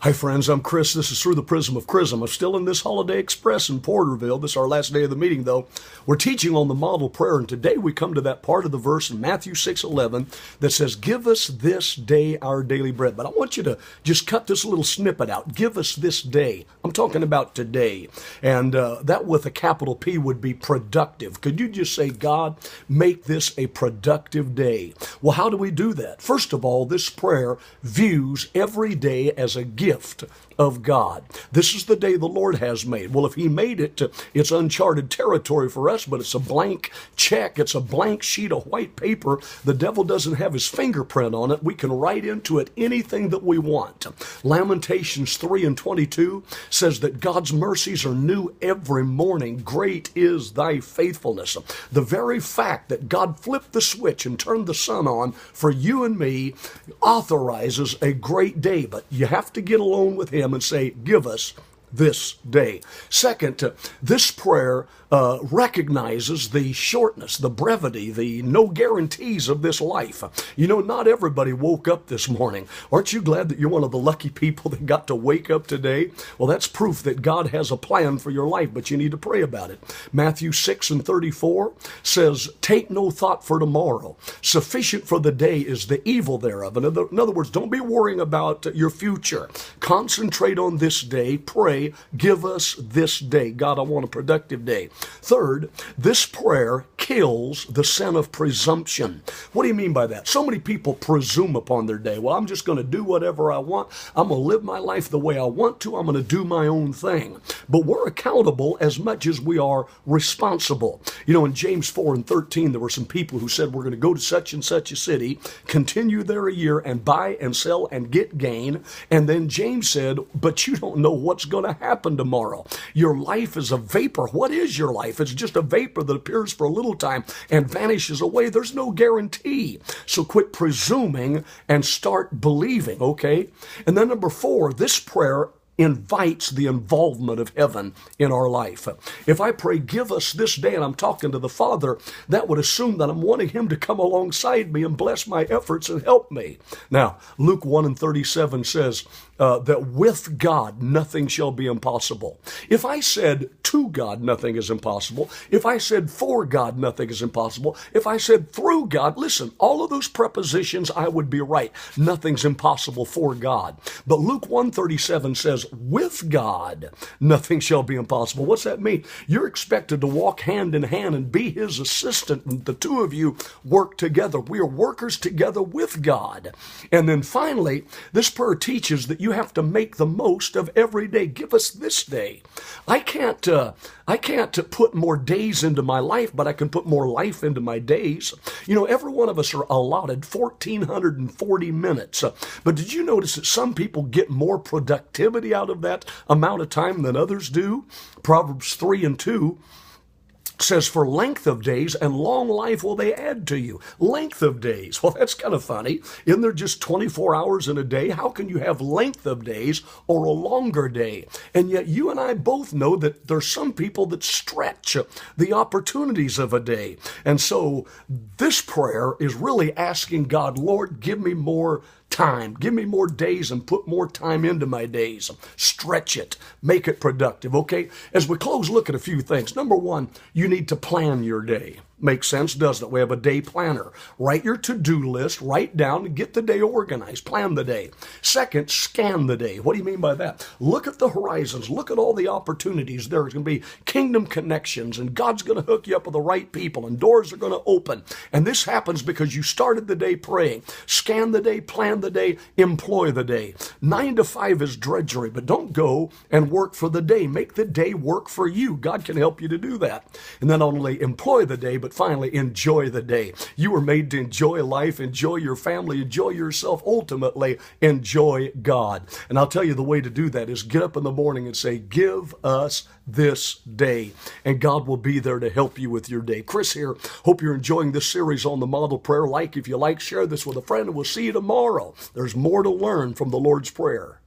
Hi friends, I'm Kris. This is Through the Prism of Chrism. I'm still in this Holiday Express in Porterville. This is our last day of the meeting though. We're teaching on the model prayer, and today we come to that part of the verse in Matthew 6:11 that says, give us this day our daily bread. But I want you to just cut this little snippet out. Give us this day. I'm talking about today. And that with a capital P would be productive. Could you just say, God, make this a productive day? Well, how do we do that? First of all, this prayer views every day as a gift of God. This is the day the Lord has made. Well, if He made it, it's uncharted territory for us, but it's a blank check. It's a blank sheet of white paper. The devil doesn't have his fingerprint on it. We can write into it anything that we want. Lamentations 3:22 says that God's mercies are new every morning. Great is thy faithfulness. The very fact that God flipped the switch and turned the sun on for you and me authorizes a great day, but you have to get alone with Him and say, give us this day. Second, this prayer recognizes the shortness, the brevity, the no guarantees of this life. You know, not everybody woke up this morning. Aren't you glad that you're one of the lucky people that got to wake up today? Well, that's proof that God has a plan for your life, but you need to pray about it. Matthew 6:34 says, take no thought for tomorrow. Sufficient for the day is the evil thereof. In other words, don't be worrying about your future. Concentrate on this day. Pray, give us this day. God, I want a productive day. Third, this prayer kills the sin of presumption. What do you mean by that? So many people presume upon their day. Well, I'm just going to do whatever I want. I'm going to live my life the way I want to. I'm going to do my own thing. But we're accountable as much as we are responsible. You know, in James 4:13, there were some people who said, we're going to go to such and such a city, continue there a year, and buy and sell and get gain. And then James said, but you don't know what's going to happen tomorrow. Your life is a vapor. What is your life? It's just a vapor that appears for a little time and vanishes away. There's no guarantee. So quit presuming and start believing, okay? And then number 4, this prayer invites the involvement of heaven in our life. If I pray, give us this day, and I'm talking to the Father, that would assume that I'm wanting Him to come alongside me and bless my efforts and help me. Now, Luke 1:37 says that with God, nothing shall be impossible. If I said to God, nothing is impossible. If I said for God, nothing is impossible. If I said through God, listen, all of those prepositions, I would be right. Nothing's impossible for God. But Luke 1:37 says, with God, nothing shall be impossible. What's that mean? You're expected to walk hand in hand and be His assistant, and the two of you work together. We are workers together with God. And then finally, this prayer teaches that you have to make the most of every day. Give us this day. I can't put more days into my life, but I can put more life into my days. You know, every one of us are allotted 1,440 minutes. But did you notice that some people get more productivity out of that amount of time than others do? Proverbs 3:2 says, for length of days and long life will they add to you. Length of days. Well, that's kind of funny. Isn't there just 24 hours in a day? How can you have length of days or a longer day? And yet you and I both know that there's some people that stretch the opportunities of a day. And so this prayer is really asking God, Lord, give me more time. Give me more days and put more time into my days. Stretch it. Make it productive. Okay? As we close, look at a few things. Number 1, you need to plan your day. Makes sense, doesn't it? We have a day planner. Write your to-do list, write down, and get the day organized. Plan the day. Second, scan the day. What do you mean by that? Look at the horizons. Look at all the opportunities. There's going to be kingdom connections, and God's going to hook you up with the right people, and doors are going to open. And this happens because you started the day praying. Scan the day, plan the day, employ the day. 9 to 5 is drudgery, but don't go and work for the day. Make the day work for you. God can help you to do that. And then not only employ the day, but finally, enjoy the day. You were made to enjoy life, enjoy your family, enjoy yourself, ultimately enjoy God. And I'll tell you the way to do that is get up in the morning and say, give us this day. And God will be there to help you with your day. Kris here. Hope you're enjoying this series on the model prayer. If you like, share this with a friend, and we'll see you tomorrow. There's more to learn from the Lord's Prayer.